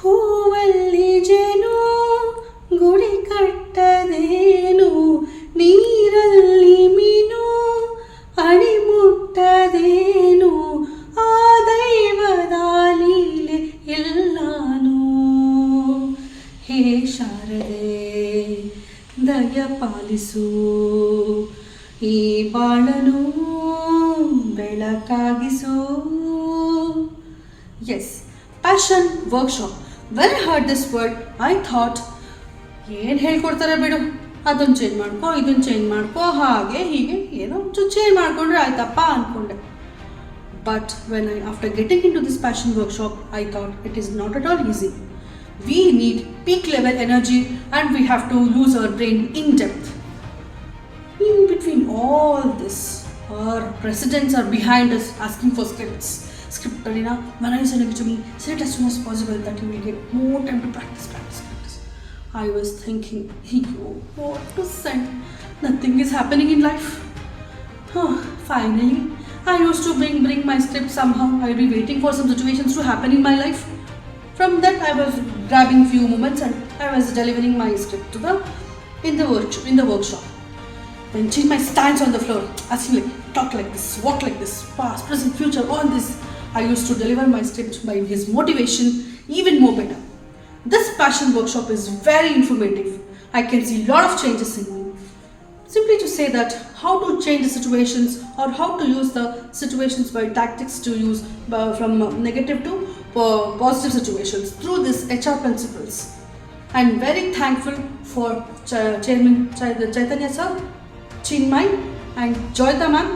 ಹೂವಲ್ಲಿ ಜೇನು ಗುಡಿ ಕಟ್ಟದೇನು, ನೀರಲ್ಲಿ ಮೀನು ಅಣಿ ಮುಟ್ಟದೇನು, ಆ ದೈವದ ಲೀಲೆ ಎಲ್ಲಾನು. ಹೇ ಶಾರದೆ ದಯ ಪಾಲಿಸು, ಈ ಬಾಳನು ಬೆಳಕಾಗಿಸು. Yes, passion workshop. When I heard this word, I thought, ಏನು ಹೇಳ್ಕೊಡ್ತಾರೆ ಬಿಡು, ಅದನ್ನು ಚೇಂಜ್ ಮಾಡ್ಕೋ, ಇದನ್ನು ಚೇಂಜ್ ಮಾಡ್ಕೋ, ಹಾಗೆ ಹೀಗೆ ಏನೋ ಚೇಂಜ್ ಮಾಡಿಕೊಂಡ್ರೆ ಆಯ್ತಪ್ಪ ಅಂದ್ಕೊಂಡೆ. But when after getting into this passion workshop, I thought it is not at all easy. We need peak level energy and we have to use our brain in depth. In between all this, our presidents are behind us asking for scripts. Script Alina, when I send it to me, send it as soon as possible that you will get more time to practice. I was thinking, what to send? Nothing is happening in life. Finally, I used to bring my script somehow. I will be waiting for some situations to happen in my life. From that, I was grabbing few moments and I was delivering my script to them in the workshop. Then change my stance on the floor, asking like, talk like this, walk like this, past, present, future, all this. I used to deliver my script by his motivation even more better. This passion workshop is very informative. I can see a lot of changes in me. Simply to say that how to change the situations or how to use the situations by tactics to use from negative to positive situations through this HR principles. I am very thankful for Chairman Chaitanya sir, Chinmay and Joyita ma'am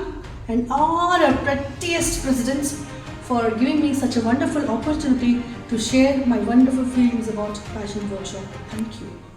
and all our prettiest presidents for giving me such a wonderful opportunity to share my wonderful feelings about Passion Workshop. Thank you.